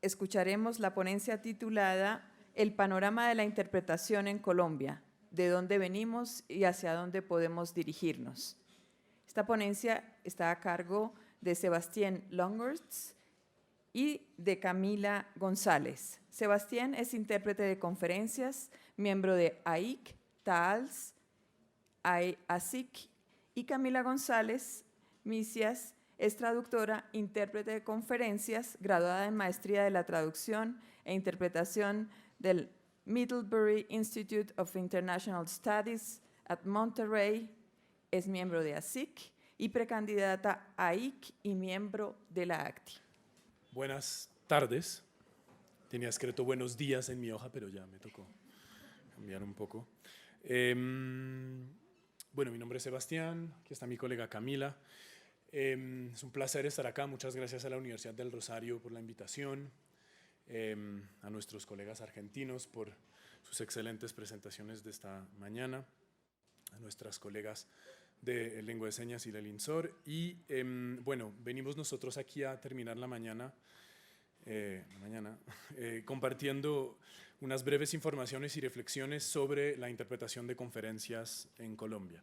escucharemos la ponencia titulada El panorama de la interpretación en Colombia, de dónde venimos y hacia dónde podemos dirigirnos. Esta ponencia está a cargo de Sebastián Longhurst y de Camila González. Sebastián es intérprete de conferencias, miembro de AIC, TAALS, ASIC, y Camila González Misias es traductora, intérprete de conferencias, graduada en Maestría de la Traducción e Interpretación del Middlebury Institute of International Studies at Monterrey, es miembro de ASIC y precandidata a AIC y miembro de la ACTI. Buenas tardes. Tenía escrito buenos días en mi hoja, pero ya me tocó cambiar un poco. Bueno, mi nombre es Sebastián, aquí está mi colega Camila. Es un placer estar acá. Muchas gracias a la Universidad del Rosario por la invitación, a nuestros colegas argentinos por sus excelentes presentaciones de esta mañana, a nuestras colegas de Lengua de Señas y del INSOR. Y bueno, venimos nosotros aquí a terminar la mañana, compartiendo unas breves informaciones y reflexiones sobre la interpretación de conferencias en Colombia.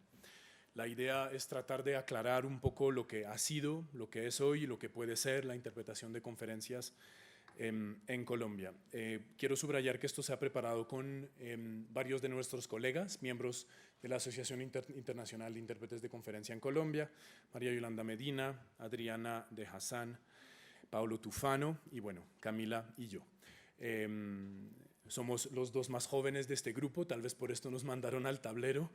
La idea es tratar de aclarar un poco lo que ha sido, lo que es hoy y lo que puede ser la interpretación de conferencias en Colombia. Quiero subrayar que esto se ha preparado con varios de nuestros colegas, miembros de la Asociación Internacional de Intérpretes de Conferencia en Colombia, María Yolanda Medina, Adriana de Hassan, Paulo Tufano y bueno, Camila y yo. Somos los dos más jóvenes de este grupo, tal vez por esto nos mandaron al tablero.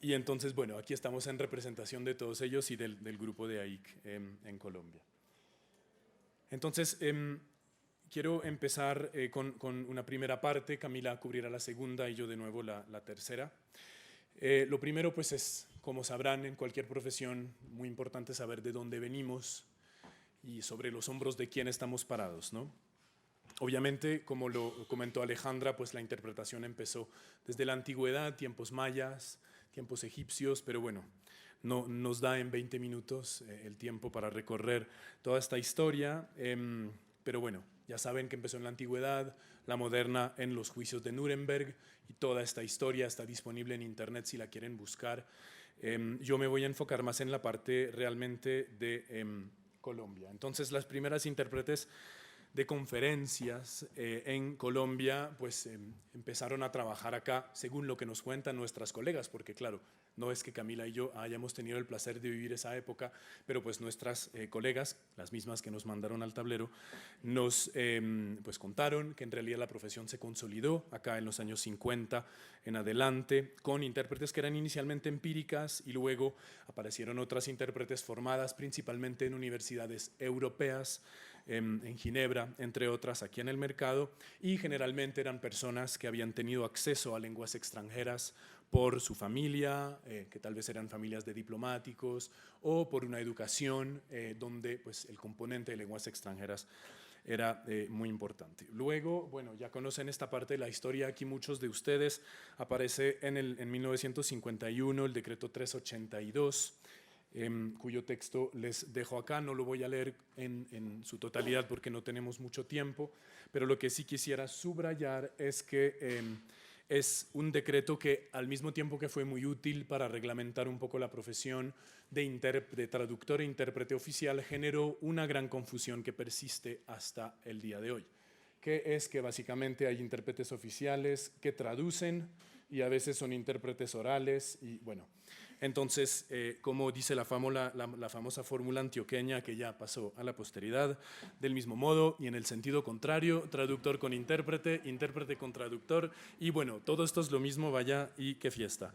Y entonces, bueno, aquí estamos en representación de todos ellos y del grupo de AIC en Colombia. Entonces, quiero empezar con una primera parte. Camila cubrirá la segunda y yo de nuevo la tercera. Lo primero, pues, es, como sabrán, en cualquier profesión, muy importante saber de dónde venimos y sobre los hombros de quién estamos parados, ¿no? Obviamente, como lo comentó Alejandra, pues la interpretación empezó desde la antigüedad, tiempos mayas, tiempos egipcios, pero bueno, no nos da en 20 minutos el tiempo para recorrer toda esta historia, pero bueno, ya saben que empezó en la antigüedad, la moderna en los juicios de Nuremberg, y toda esta historia está disponible en internet si la quieren buscar. Yo me voy a enfocar más en la parte realmente de Colombia. Entonces, las primeras intérpretes de conferencias en Colombia, pues empezaron a trabajar acá, según lo que nos cuentan nuestras colegas, porque claro, no es que Camila y yo hayamos tenido el placer de vivir esa época, pero pues nuestras colegas, las mismas que nos mandaron al tablero, nos pues contaron que en realidad la profesión se consolidó acá en los años 50 en adelante, con intérpretes que eran inicialmente empíricas y luego aparecieron otras intérpretes formadas principalmente en universidades europeas, en Ginebra, entre otras, aquí en el mercado, y generalmente eran personas que habían tenido acceso a lenguas extranjeras por su familia, que tal vez eran familias de diplomáticos, o por una educación donde pues, el componente de lenguas extranjeras era muy importante. Luego, bueno, ya conocen esta parte de la historia, aquí muchos de ustedes, aparece en 1951 el decreto 382, cuyo texto les dejo acá. No lo voy a leer en su totalidad porque no tenemos mucho tiempo, pero lo que sí quisiera subrayar es que es un decreto que al mismo tiempo que fue muy útil para reglamentar un poco la profesión de traductor e intérprete oficial, generó una gran confusión que persiste hasta el día de hoy, que es que básicamente hay intérpretes oficiales que traducen y a veces son intérpretes orales y bueno. Entonces, como dice la famosa fórmula antioqueña que ya pasó a la posteridad, del mismo modo y en el sentido contrario, traductor con intérprete, intérprete con traductor, y bueno, todo esto es lo mismo, vaya, y qué fiesta.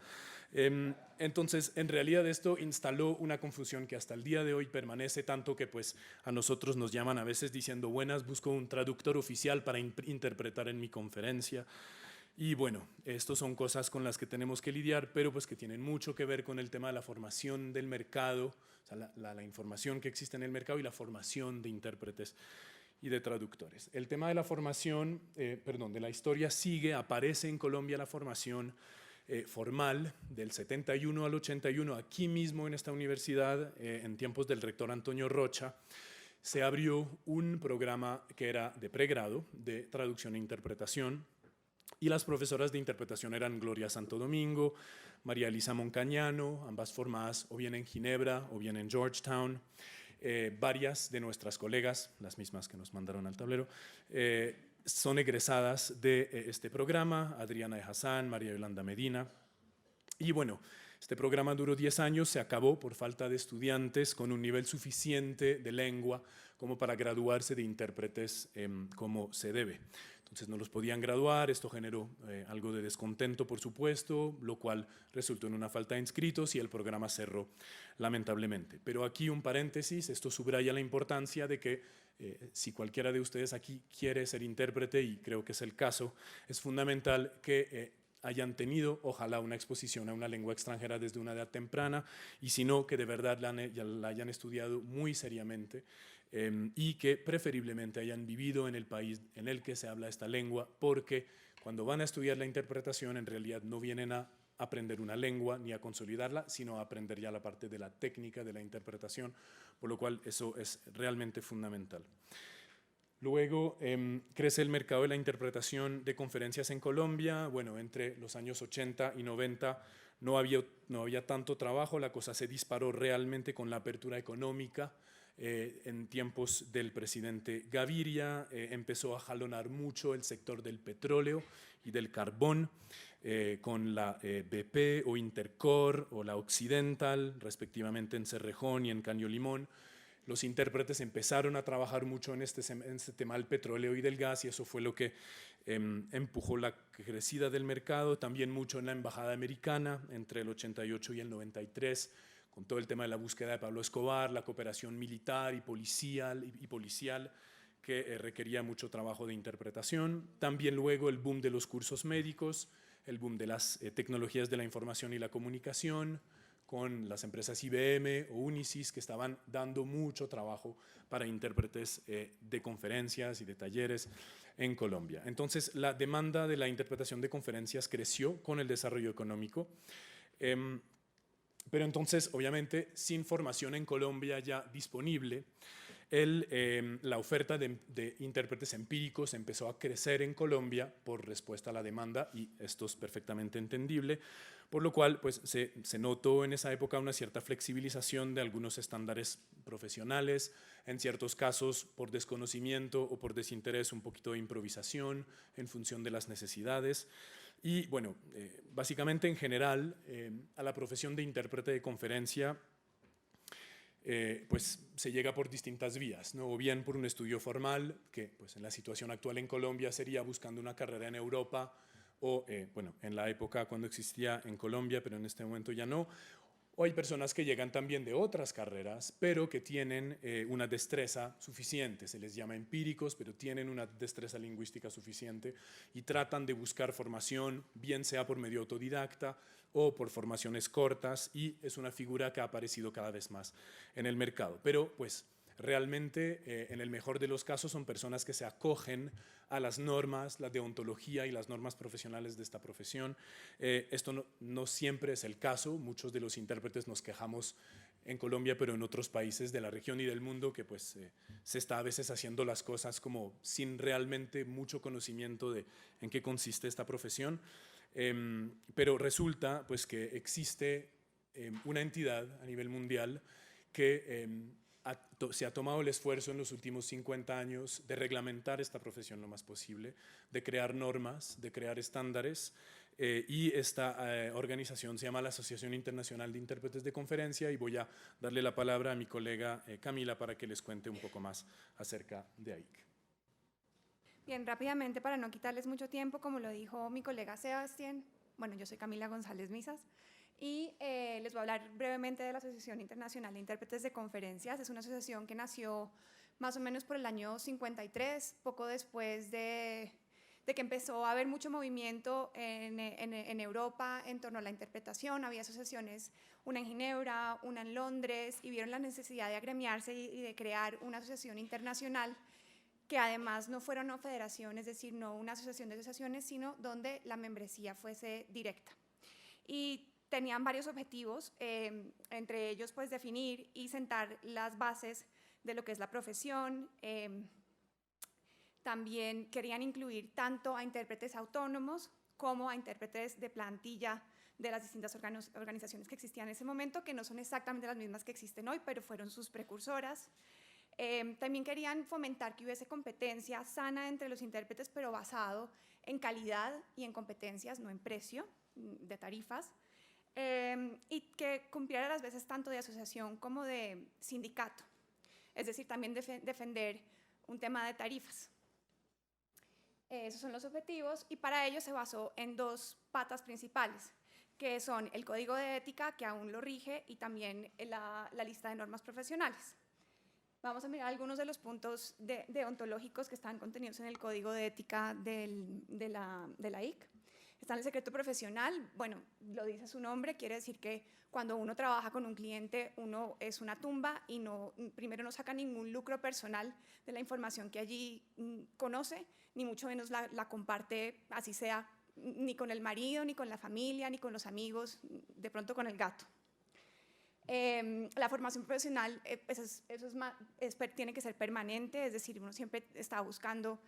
Entonces, en realidad esto instaló una confusión que hasta el día de hoy permanece, tanto que pues a nosotros nos llaman a veces diciendo, buenas, busco un traductor oficial para interpretar en mi conferencia. Y bueno, estas son cosas con las que tenemos que lidiar, pero pues que tienen mucho que ver con el tema de la formación del mercado, o sea, la información que existe en el mercado y la formación de intérpretes y de traductores. El tema de la formación, de la historia aparece en Colombia la formación formal del 71 al 81, aquí mismo en esta universidad, en tiempos del rector Antonio Rocha, se abrió un programa que era de pregrado, de traducción e interpretación, y las profesoras de interpretación eran Gloria Santo Domingo, María Elisa Moncañano, ambas formadas o bien en Ginebra o bien en Georgetown. Varias de nuestras colegas, las mismas que nos mandaron al tablero, son egresadas de este programa, Adriana de Hassan, María Yolanda Medina. Y bueno, este programa duró 10 años, se acabó por falta de estudiantes con un nivel suficiente de lengua como para graduarse de intérpretes como se debe. Entonces no los podían graduar, esto generó algo de descontento, por supuesto, lo cual resultó en una falta de inscritos y el programa cerró, lamentablemente. Pero aquí un paréntesis, esto subraya la importancia de que si cualquiera de ustedes aquí quiere ser intérprete, y creo que es el caso, es fundamental que hayan tenido, ojalá, una exposición a una lengua extranjera desde una edad temprana, y si no, que de verdad la hayan estudiado muy seriamente y que preferiblemente hayan vivido en el país en el que se habla esta lengua, porque cuando van a estudiar la interpretación en realidad no vienen a aprender una lengua ni a consolidarla, sino a aprender ya la parte de la técnica de la interpretación, por lo cual eso es realmente fundamental. Luego crece el mercado de la interpretación de conferencias en Colombia. Bueno, entre los años 80 y 90 no había tanto trabajo, la cosa se disparó realmente con la apertura económica. En tiempos del presidente Gaviria empezó a jalonar mucho el sector del petróleo y del carbón, con la BP o Intercor o la Occidental, respectivamente en Cerrejón y en Caño Limón. Los intérpretes empezaron a trabajar mucho en este tema del petróleo y del gas, y eso fue lo que empujó la crecida del mercado. También mucho en la embajada americana entre el 88 y el 93, con todo el tema de la búsqueda de Pablo Escobar, la cooperación militar y policial que requería mucho trabajo de interpretación. También luego el boom de los cursos médicos, el boom de las tecnologías de la información y la comunicación, con las empresas IBM o Unisys, que estaban dando mucho trabajo para intérpretes de conferencias y de talleres en Colombia. Entonces, la demanda de la interpretación de conferencias creció con el desarrollo económico. Pero entonces, obviamente, sin formación en Colombia ya disponible, la oferta de intérpretes empíricos empezó a crecer en Colombia por respuesta a la demanda, y esto es perfectamente entendible, por lo cual pues, se notó en esa época una cierta flexibilización de algunos estándares profesionales, en ciertos casos por desconocimiento o por desinterés, un poquito de improvisación en función de las necesidades. Y bueno, básicamente en general a la profesión de intérprete de conferencia pues se llega por distintas vías, ¿no? O bien por un estudio formal, que pues en la situación actual en Colombia sería buscando una carrera en Europa, o bueno, en la época cuando existía en Colombia, pero en este momento ya no. O hay personas que llegan también de otras carreras, pero que tienen una destreza suficiente, se les llama empíricos, pero tienen una destreza lingüística suficiente y tratan de buscar formación, bien sea por medio autodidacta o por formaciones cortas, y es una figura que ha aparecido cada vez más en el mercado. Pero pues realmente en el mejor de los casos son personas que se acogen a las normas, la deontología y las normas profesionales de esta profesión. Esto no siempre es el caso. Muchos de los intérpretes nos quejamos en Colombia, pero en otros países de la región y del mundo, que pues se está a veces haciendo las cosas como sin realmente mucho conocimiento de en qué consiste esta profesión. Pero resulta pues que existe una entidad a nivel mundial que se ha tomado el esfuerzo en los últimos 50 años de reglamentar esta profesión lo más posible, de crear normas, de crear estándares, y esta organización se llama la Asociación Internacional de Intérpretes de Conferencia, y voy a darle la palabra a mi colega Camila para que les cuente un poco más acerca de AIC. Bien, rápidamente, para no quitarles mucho tiempo, como lo dijo mi colega Sebastián, bueno, yo soy Camila González Misas, y les voy a hablar brevemente de la Asociación Internacional de Intérpretes de Conferencias. Es una asociación que nació más o menos por el año 53, poco después de que empezó a haber mucho movimiento en Europa en torno a la interpretación. Había asociaciones, una en Ginebra, una en Londres, y vieron la necesidad de agremiarse y de crear una asociación internacional que además no fuera una federación, es decir, no una asociación de asociaciones, sino donde la membresía fuese directa. Y tenían varios objetivos, entre ellos pues definir y sentar las bases de lo que es la profesión. También querían incluir tanto a intérpretes autónomos como a intérpretes de plantilla de las distintas organizaciones que existían en ese momento, que no son exactamente las mismas que existen hoy, pero fueron sus precursoras. También querían fomentar que hubiese competencia sana entre los intérpretes, pero basado en calidad y en competencias, no en precio de tarifas, y que cumpliera a las veces tanto de asociación como de sindicato, es decir, también defender un tema de tarifas. Esos son los objetivos, y para ello se basó en dos patas principales, que son el código de ética, que aún lo rige, y también la lista de normas profesionales. Vamos a mirar algunos de los puntos deontológicos que están contenidos en el código de ética de la IC. Está en el secreto profesional. Bueno, lo dice su nombre, quiere decir que cuando uno trabaja con un cliente, uno es una tumba y primero no saca ningún lucro personal de la información que allí conoce, ni mucho menos la comparte, así sea, ni con el marido, ni con la familia, ni con los amigos, de pronto con el gato. La formación profesional tiene que ser permanente, es decir, uno siempre está buscando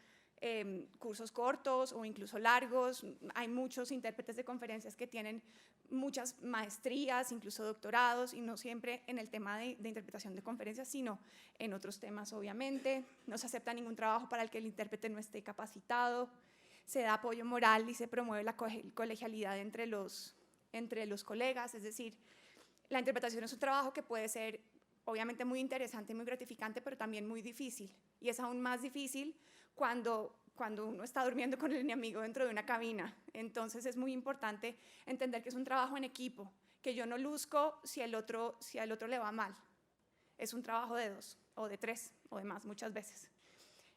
cursos cortos o incluso largos. Hay muchos intérpretes de conferencias que tienen muchas maestrías, incluso doctorados, y no siempre en el tema de interpretación de conferencias, sino en otros temas, obviamente. No se acepta ningún trabajo para el que el intérprete no esté capacitado. Se da apoyo moral y se promueve la colegialidad entre los colegas, es decir, la interpretación es un trabajo que puede ser obviamente muy interesante y muy gratificante, pero también muy difícil. Y es aún más difícil cuando uno está durmiendo con el enemigo dentro de una cabina. Entonces es muy importante entender que es un trabajo en equipo, que yo no luzco si al otro le va mal. Es un trabajo de dos, o de tres, o de más, muchas veces.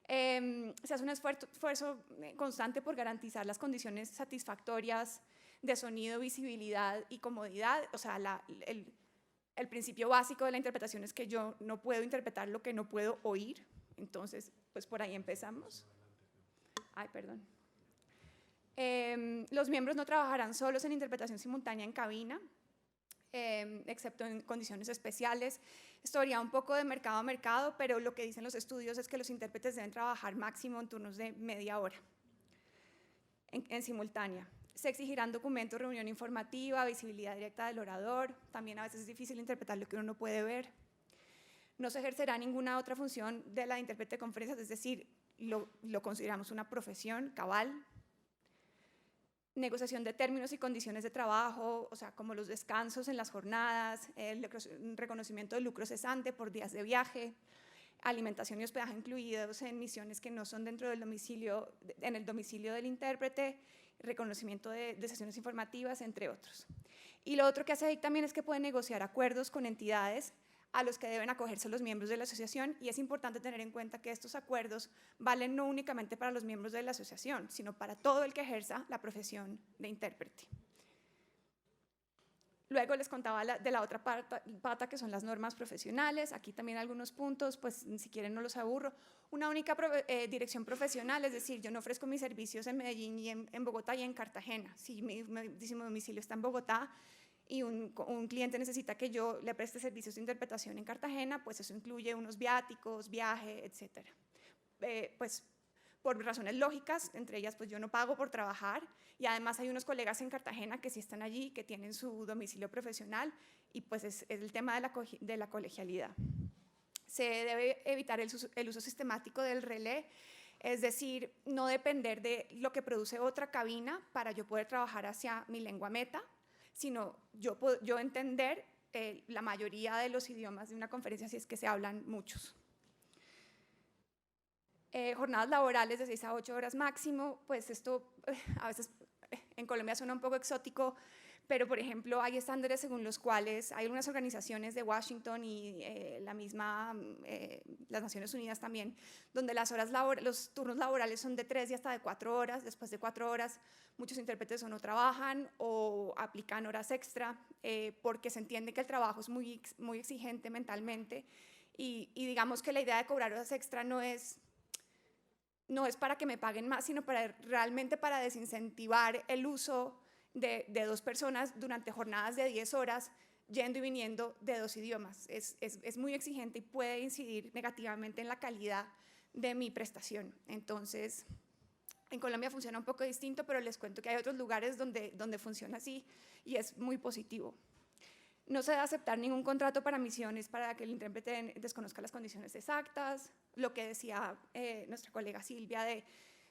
Se hace un esfuerzo constante por garantizar las condiciones satisfactorias de sonido, visibilidad y comodidad. O sea, el principio básico de la interpretación es que yo no puedo interpretar lo que no puedo oír. Entonces, pues por ahí empezamos. Ay, perdón. Los miembros no trabajarán solos en interpretación simultánea en cabina, excepto en condiciones especiales. Esto varía un poco de mercado a mercado, pero lo que dicen los estudios es que los intérpretes deben trabajar máximo en turnos de media hora en simultánea. Se exigirán documentos, reunión informativa, visibilidad directa del orador. También a veces es difícil interpretar lo que uno no puede ver. No se ejercerá ninguna otra función de la intérprete de conferencias, es decir, lo consideramos una profesión cabal. Negociación de términos y condiciones de trabajo, o sea, como los descansos en las jornadas, el reconocimiento de lucro cesante por días de viaje, alimentación y hospedaje incluidos en misiones que no son dentro del domicilio, en el domicilio del intérprete, reconocimiento de sesiones informativas, entre otros. Y lo otro que hace AIC también es que puede negociar acuerdos con entidades a los que deben acogerse los miembros de la asociación, y es importante tener en cuenta que estos acuerdos valen no únicamente para los miembros de la asociación, sino para todo el que ejerza la profesión de intérprete. Luego les contaba de la otra pata, que son las normas profesionales. Aquí también algunos puntos, pues si quieren no los aburro. Una única dirección profesional, es decir, yo no ofrezco mis servicios en Medellín y en Bogotá y en Cartagena. Si mi domicilio está en Bogotá y un cliente necesita que yo le preste servicios de interpretación en Cartagena, pues eso incluye unos viáticos, viaje, etc. Pues por razones lógicas, entre ellas pues yo no pago por trabajar, y además hay unos colegas en Cartagena que sí están allí, que tienen su domicilio profesional, y pues es el tema de la colegialidad. Se debe evitar el uso sistemático del relé, es decir, no depender de lo que produce otra cabina para yo poder trabajar hacia mi lengua meta, sino yo entender la mayoría de los idiomas de una conferencia, si es que se hablan muchos. Jornadas laborales de 6 a 8 horas máximo, pues esto a veces en Colombia suena un poco exótico, pero por ejemplo hay estándares según los cuales hay algunas organizaciones de Washington y las Naciones Unidas también, donde los turnos laborales son de 3 y hasta de 4 horas. Después de 4 horas muchos intérpretes o no trabajan o aplican horas extra, porque se entiende que el trabajo es muy exigente mentalmente, y digamos que la idea de cobrar horas extra no es para que me paguen más, sino realmente para desincentivar el uso de 2 personas durante jornadas de 10 horas yendo y viniendo de 2 idiomas. Es muy exigente y puede incidir negativamente en la calidad de mi prestación. Entonces, en Colombia funciona un poco distinto, pero les cuento que hay otros lugares donde funciona así y es muy positivo. No se debe aceptar ningún contrato para misiones para que el intérprete desconozca las condiciones exactas. Lo que decía nuestra colega Silvia de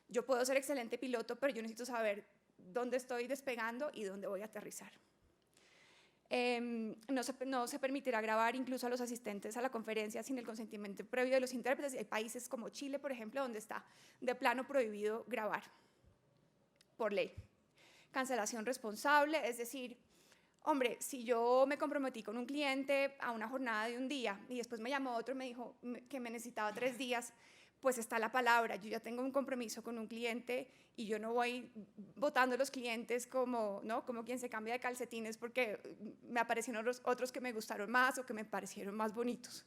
yo puedo ser excelente piloto, pero yo necesito saber dónde estoy despegando y dónde voy a aterrizar. No se permitirá grabar incluso a los asistentes a la conferencia sin el consentimiento previo de los intérpretes. Hay países como Chile, por ejemplo, donde está de plano prohibido grabar por ley. Cancelación responsable, es decir, hombre, si yo me comprometí con un cliente a una jornada de un día y después me llamó otro y me dijo que me necesitaba 3 días, pues está la palabra, yo ya tengo un compromiso con un cliente y yo no voy votando a los clientes como, ¿no? Como quien se cambia de calcetines porque me aparecieron otros que me gustaron más o que me parecieron más bonitos.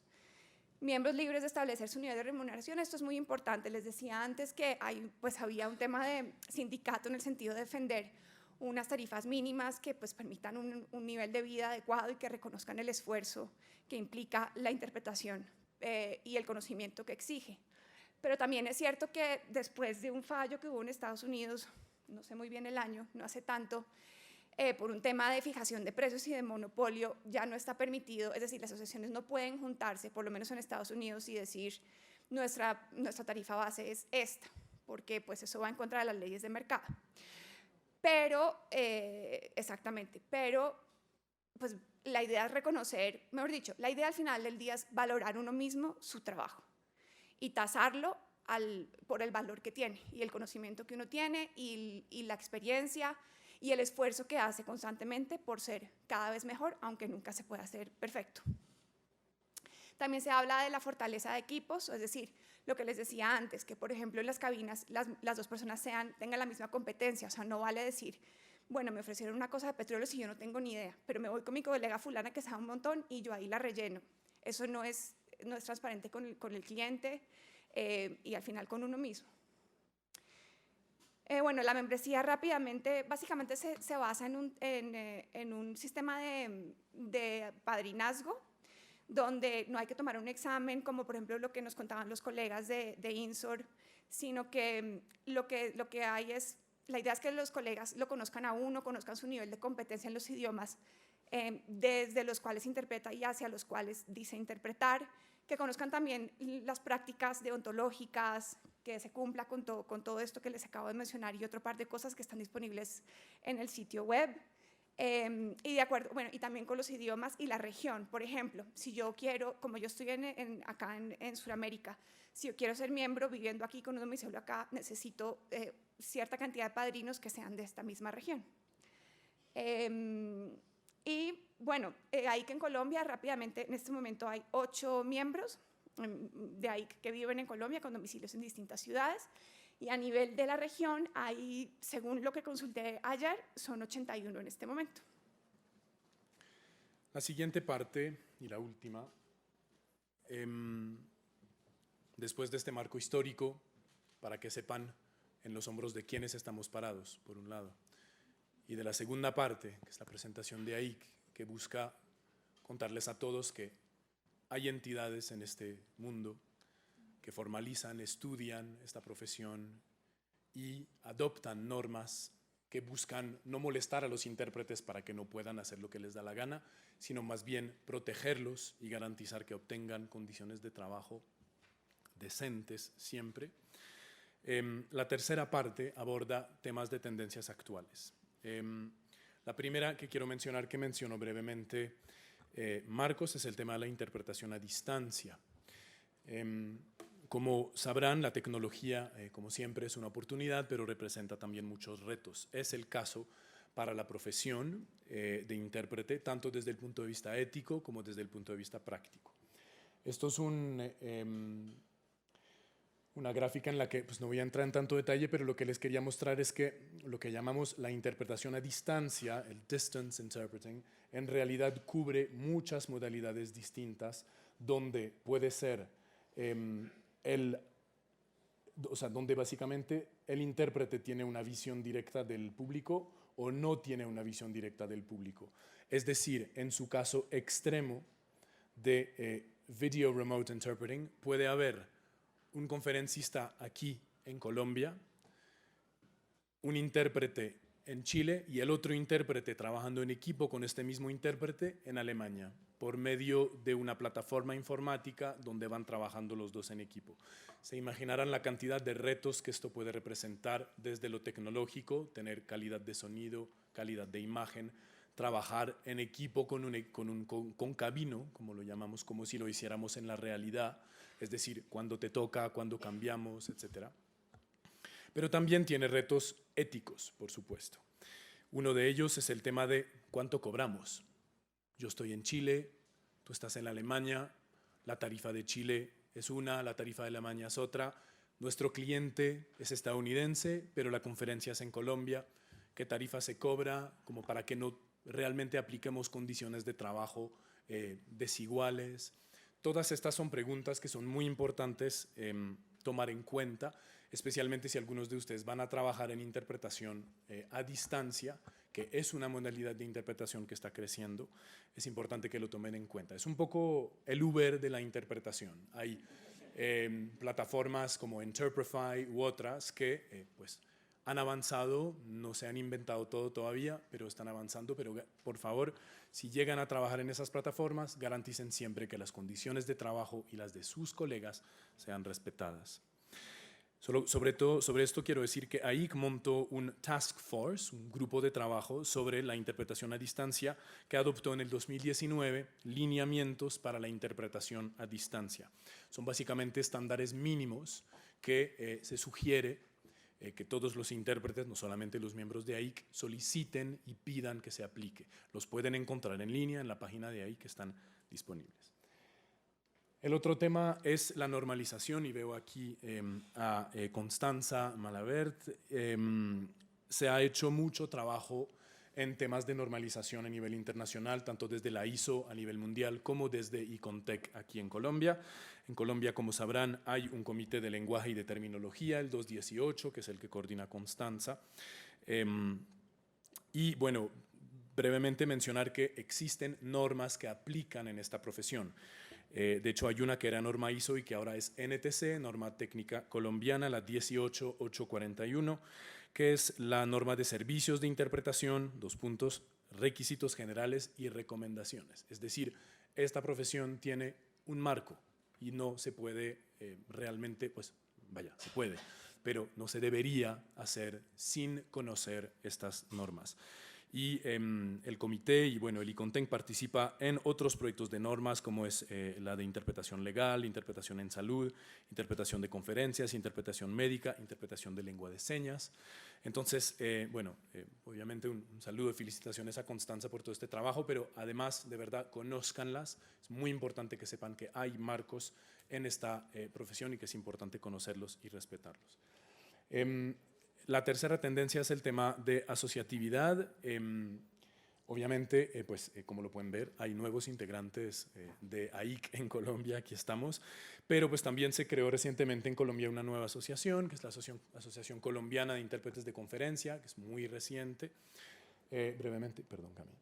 Miembros libres de establecer su nivel de remuneración, esto es muy importante. Les decía antes que pues había un tema de sindicato en el sentido de defender unas tarifas mínimas que pues permitan un nivel de vida adecuado y que reconozcan el esfuerzo que implica la interpretación y el conocimiento que exige. Pero también es cierto que después de un fallo que hubo en Estados Unidos, no sé muy bien el año, no hace tanto, por un tema de fijación de precios y de monopolio, ya no está permitido, es decir, las asociaciones no pueden juntarse, por lo menos en Estados Unidos, y decir nuestra tarifa base es esta, porque pues eso va en contra de las leyes de mercado. Pero, exactamente, pero pues la idea es reconocer, mejor dicho, la idea al final del día es valorar uno mismo su trabajo y tasarlo por el valor que tiene y el conocimiento que uno tiene y la experiencia y el esfuerzo que hace constantemente por ser cada vez mejor, aunque nunca se pueda hacer perfecto. También se habla de la fortaleza de equipos, es decir, lo que les decía antes, que por ejemplo en las cabinas las 2 personas tengan la misma competencia, o sea, no vale decir, bueno, me ofrecieron una cosa de petróleo si yo no tengo ni idea, pero me voy con mi colega fulana que sabe un montón y yo ahí la relleno. Eso no es transparente con el cliente y al final con uno mismo. Bueno, la membresía rápidamente, básicamente se basa en un sistema de padrinazgo, donde no hay que tomar un examen, como por ejemplo lo que nos contaban los colegas de INSOR, sino que lo que hay es, la idea es que los colegas lo conozcan a uno, conozcan su nivel de competencia en los idiomas, desde los cuales interpreta y hacia los cuales dice interpretar, que conozcan también las prácticas deontológicas, que se cumpla con todo esto que les acabo de mencionar y otro par de cosas que están disponibles en el sitio web. Y de acuerdo, bueno, y también con los idiomas y la región. Por ejemplo, si yo quiero, como yo estoy acá en Sudamérica, si yo quiero ser miembro viviendo aquí con un domicilio acá, necesito cierta cantidad de padrinos que sean de esta misma región. Y bueno, AIC en Colombia rápidamente, en este momento hay 8 miembros de AIC que viven en Colombia con domicilios en distintas ciudades. Y a nivel de la región, hay, según lo que consulté ayer, son 81 en este momento. La siguiente parte, y la última, después de este marco histórico, para que sepan en los hombros de quiénes estamos parados, por un lado, y de la segunda parte, que es la presentación de AIC, que busca contarles a todos que hay entidades en este mundo que formalizan, estudian esta profesión y adoptan normas que buscan no molestar a los intérpretes para que no puedan hacer lo que les da la gana, sino más bien protegerlos y garantizar que obtengan condiciones de trabajo decentes siempre. La tercera parte aborda temas de tendencias actuales. La primera que quiero mencionar, que mencionó brevemente Marcos, es el tema de la interpretación a distancia. Como sabrán, la tecnología, como siempre, es una oportunidad, pero representa también muchos retos. Es el caso para la profesión de intérprete, tanto desde el punto de vista ético como desde el punto de vista práctico. Esto es una gráfica en la que pues, no voy a entrar en tanto detalle, pero lo que les quería mostrar es que lo que llamamos la interpretación a distancia, el distance interpreting, en realidad cubre muchas modalidades distintas, donde puede ser o sea, donde básicamente el intérprete tiene una visión directa del público o no tiene una visión directa del público. Es decir, en su caso extremo de Video Remote Interpreting, puede haber un conferencista aquí en Colombia, un intérprete en Chile y el otro intérprete trabajando en equipo con este mismo intérprete en Alemania, por medio de una plataforma informática donde van trabajando los dos en equipo. Se imaginarán la cantidad de retos que esto puede representar desde lo tecnológico, tener calidad de sonido, calidad de imagen, trabajar en equipo con un concabino, como lo llamamos, como si lo hiciéramos en la realidad, es decir, cuando te toca, cuando cambiamos, etc. Pero también tiene retos éticos, por supuesto. Uno de ellos es el tema de cuánto cobramos. Yo estoy en Chile, tú estás en Alemania, la tarifa de Chile es una, la tarifa de Alemania es otra. Nuestro cliente es estadounidense, pero la conferencia es en Colombia. ¿Qué tarifa se cobra? Como para que no realmente apliquemos condiciones de trabajo desiguales. Todas estas son preguntas que son muy importantes tomar en cuenta, especialmente si algunos de ustedes van a trabajar en interpretación a distancia, que es una modalidad de interpretación que está creciendo. Es importante que lo tomen en cuenta. Es un poco el Uber de la interpretación. Hay plataformas como Interprefy u otras que pues, han avanzado, no se han inventado todo todavía, pero están avanzando. Pero por favor, si llegan a trabajar en esas plataformas, garanticen siempre que las condiciones de trabajo y las de sus colegas sean respetadas. Sobre esto quiero decir que AIC montó un task force, un grupo de trabajo sobre la interpretación a distancia que adoptó en el 2019 lineamientos para la interpretación a distancia. Son básicamente estándares mínimos que se sugiere que todos los intérpretes, no solamente los miembros de AIC, soliciten y pidan que se aplique. Los pueden encontrar en línea en la página de AIC que están disponibles. El otro tema es la normalización y veo aquí a Constanza Malabert. Se ha hecho mucho trabajo en temas de normalización a nivel internacional, tanto desde la ISO a nivel mundial como desde ICONTEC aquí en Colombia. En Colombia, como sabrán, hay un comité de lenguaje y de terminología, el 218, que es el que coordina Constanza. Y bueno, brevemente mencionar que existen normas que aplican en esta profesión. De hecho, hay una que era norma ISO y que ahora es NTC, norma técnica colombiana, la 18841, que es la norma de servicios de interpretación, requisitos generales y recomendaciones. Es decir, esta profesión tiene un marco y no se puede realmente, pues vaya, se puede, pero no se debería hacer sin conocer estas normas. Y el comité y bueno, el ICONTEC participa en otros proyectos de normas como es la de interpretación legal, interpretación en salud, interpretación de conferencias, interpretación médica, interpretación de lengua de señas. Entonces, bueno, obviamente un saludo y felicitaciones a Constanza por todo este trabajo, pero además, de verdad, conózcanlas. Es muy importante que sepan que hay marcos en esta profesión y que es importante conocerlos y respetarlos. La tercera tendencia es el tema de asociatividad. Obviamente, como lo pueden ver, hay nuevos integrantes de AIC en Colombia, aquí estamos, pero pues también se creó recientemente en Colombia una nueva asociación, que es la Asociación Colombiana de Intérpretes de Conferencia, que es muy reciente. Brevemente, perdón, Cami.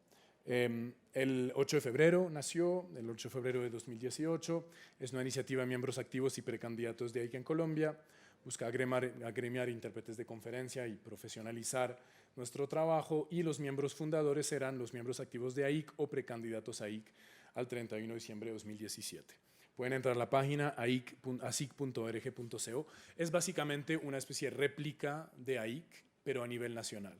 El 8 de febrero nació, el 8 de febrero de 2018, es una iniciativa de miembros activos y precandidatos de AIC en Colombia. Busca agremiar intérpretes de conferencia y profesionalizar nuestro trabajo, y los miembros fundadores serán los miembros activos de AIC o precandidatos a AIC al 31 de diciembre de 2017. Pueden entrar a la página asic.org.co. Es básicamente una especie de réplica de AIC, pero a nivel nacional.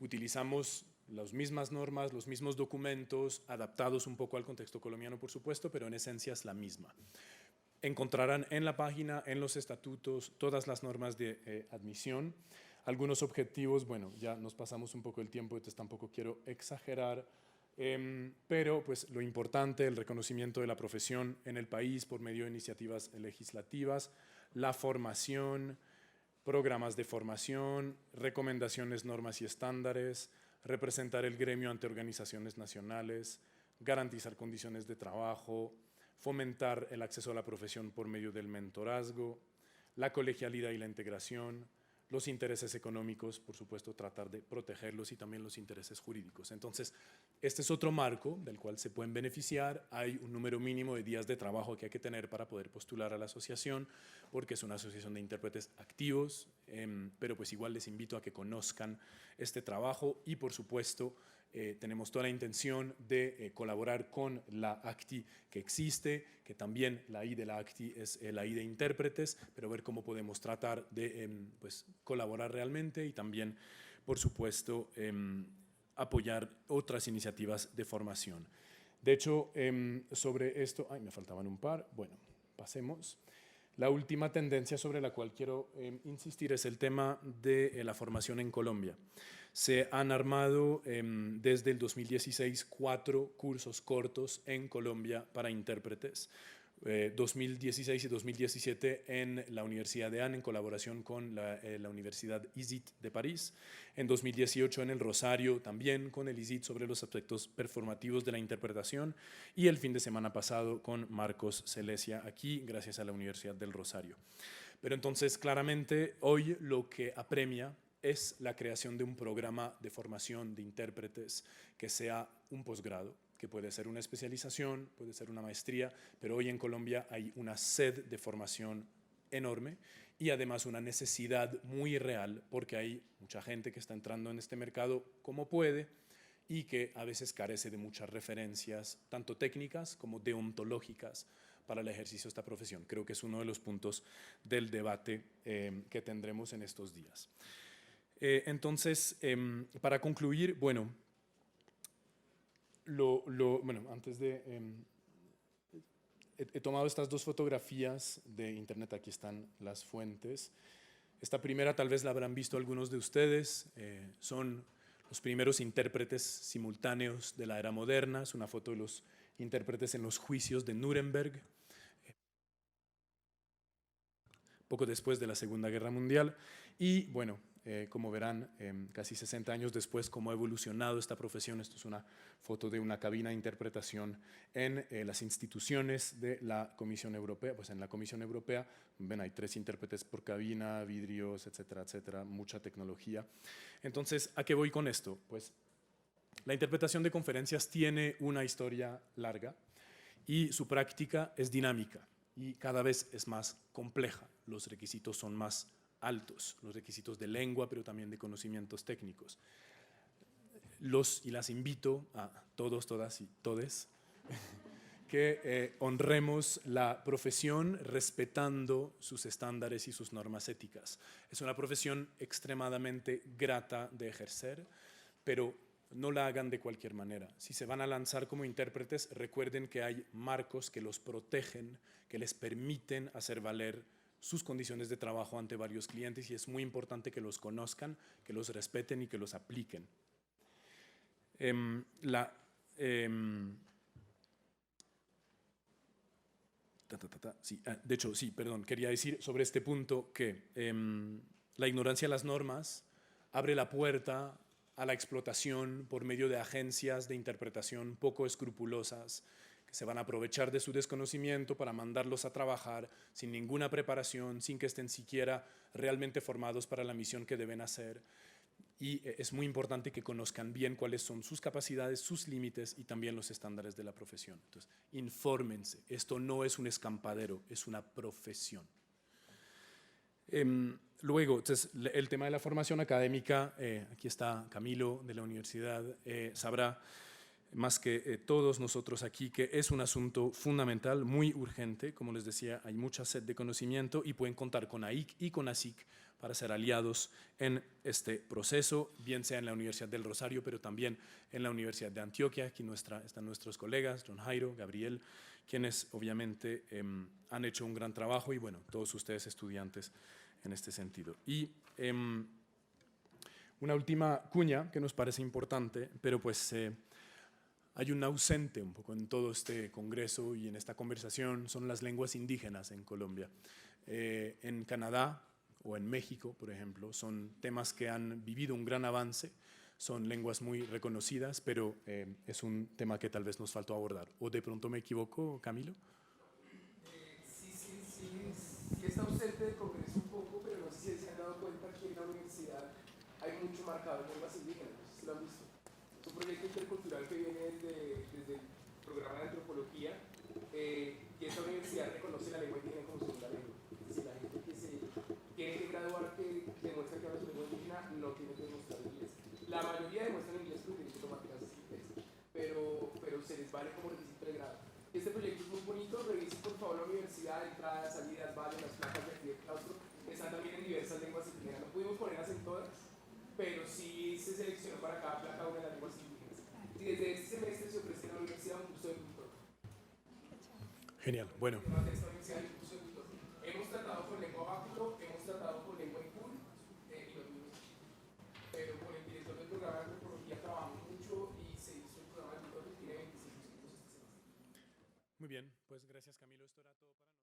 Utilizamos las mismas normas, los mismos documentos, adaptados un poco al contexto colombiano, por supuesto, pero en esencia es la misma. Encontrarán en la página, en los estatutos, todas las normas de admisión. Algunos objetivos, bueno, ya nos pasamos un poco el tiempo, entonces tampoco quiero exagerar, pero pues lo importante, el reconocimiento de la profesión en el país por medio de iniciativas legislativas, la formación, programas de formación, recomendaciones, normas y estándares, representar el gremio ante organizaciones nacionales, garantizar condiciones de trabajo, fomentar el acceso a la profesión por medio del mentorazgo, la colegialidad y la integración, los intereses económicos, por supuesto, tratar de protegerlos y también los intereses jurídicos. Entonces, este es otro marco del cual se pueden beneficiar. Hay un número mínimo de días de trabajo que hay que tener para poder postular a la asociación, porque es una asociación de intérpretes activos, pero pues igual les invito a que conozcan este trabajo y, por supuesto, tenemos toda la intención de colaborar con la ACTI que existe, que también la I de la ACTI es la I de intérpretes, pero ver cómo podemos tratar de pues, colaborar realmente y también, por supuesto, apoyar otras iniciativas de formación. De hecho, sobre esto, me faltaban un par, bueno, pasemos. La última tendencia sobre la cual quiero insistir es el tema de la formación en Colombia. Se han armado desde el 2016 4 cursos cortos en Colombia para intérpretes. 2016 y 2017 en la Universidad de Anne en colaboración con la Universidad ISIT de París. En 2018 en el Rosario también con el ISIT sobre los aspectos performativos de la interpretación y el fin de semana pasado con Marcos Celesia aquí gracias a la Universidad del Rosario. Pero entonces claramente hoy lo que apremia es la creación de un programa de formación de intérpretes que sea un posgrado, que puede ser una especialización, puede ser una maestría, pero hoy en Colombia hay una sed de formación enorme y además una necesidad muy real porque hay mucha gente que está entrando en este mercado como puede y que a veces carece de muchas referencias, tanto técnicas como deontológicas, para el ejercicio de esta profesión. Creo que es uno de los puntos del debate que tendremos en estos días. Entonces, para concluir, bueno, antes de... he tomado estas dos fotografías de internet, aquí están las fuentes. Esta primera tal vez la habrán visto algunos de ustedes, son los primeros intérpretes simultáneos de la era moderna, es una foto de los intérpretes en los juicios de Nuremberg, poco después de la Segunda Guerra Mundial, y bueno, como verán, casi 60 años después, cómo ha evolucionado esta profesión. Esto es una foto de una cabina de interpretación en las instituciones de la Comisión Europea. Pues en la Comisión Europea, ven, hay 3 intérpretes por cabina, vidrios, etcétera, etcétera, mucha tecnología. Entonces, ¿a qué voy con esto? Pues la interpretación de conferencias tiene una historia larga y su práctica es dinámica y cada vez es más compleja. Los requisitos son más altos, los requisitos de lengua, pero también de conocimientos técnicos. Y las invito a todos, todas y todes que honremos la profesión respetando sus estándares y sus normas éticas. Es una profesión extremadamente grata de ejercer, pero no la hagan de cualquier manera. Si se van a lanzar como intérpretes, recuerden que hay marcos que los protegen, que les permiten hacer valer sus condiciones de trabajo ante varios clientes y es muy importante que los conozcan, que los respeten y que los apliquen. De hecho, sí, perdón, quería decir sobre este punto que la ignorancia de las normas abre la puerta a la explotación por medio de agencias de interpretación poco escrupulosas que se van a aprovechar de su desconocimiento para mandarlos a trabajar sin ninguna preparación, sin que estén siquiera realmente formados para la misión que deben hacer. Y es muy importante que conozcan bien cuáles son sus capacidades, sus límites y también los estándares de la profesión. Entonces, infórmense. Esto no es un escampadero, es una profesión. Luego, entonces, el tema de la formación académica, aquí está Camilo de la universidad, sabrá más que todos nosotros aquí que es un asunto fundamental, muy urgente. Como les decía, hay mucha sed de conocimiento y pueden contar con AIC y con ASIC para ser aliados en este proceso, bien sea en la Universidad del Rosario, pero también en la Universidad de Antioquia. Aquí están nuestros colegas, John Jairo, Gabriel, quienes obviamente han hecho un gran trabajo y bueno, todos ustedes estudiantes en este sentido. Y una última cuña que nos parece importante, pero pues hay un ausente un poco en todo este congreso y en esta conversación, son las lenguas indígenas en Colombia. En Canadá o en México, por ejemplo, son temas que han vivido un gran avance, son lenguas muy reconocidas, pero es un tema que tal vez nos faltó abordar. ¿O de pronto me equivoco, Camilo? Sí está ausente del congreso mucho marcado en lenguas indígenas, no sé si lo han visto. Es un proyecto intercultural que viene desde el programa de antropología, y esta universidad reconoce la lengua indígena como segunda lengua. Es decir, la gente que se tiene que graduar que demuestra que habla su lengua indígena no tiene que demostrar inglés. La mayoría demuestran inglés porque tienen que tomar clases de inglés, pero se les vale como requisito de grado. Este proyecto es muy bonito, revisen por favor la universidad, entradas, salidas, valen, las placas de aquí del claustro, están también en diversas lenguas indígenas. No pudimos ponerlas en todas, pero sí se seleccionó para cada placa una de las lenguas indígenas. Y desde este semestre se ofrece en la universidad un curso de tutor. Genial, bueno. Hemos tratado con lengua báculo, hemos tratado con lengua incul, y los niños, pero con el director del programa de antropología trabajamos mucho y se hizo el programa de tutor que tiene 25 inscritos este semestre. Muy bien, pues gracias Camilo, esto era todo para nosotros.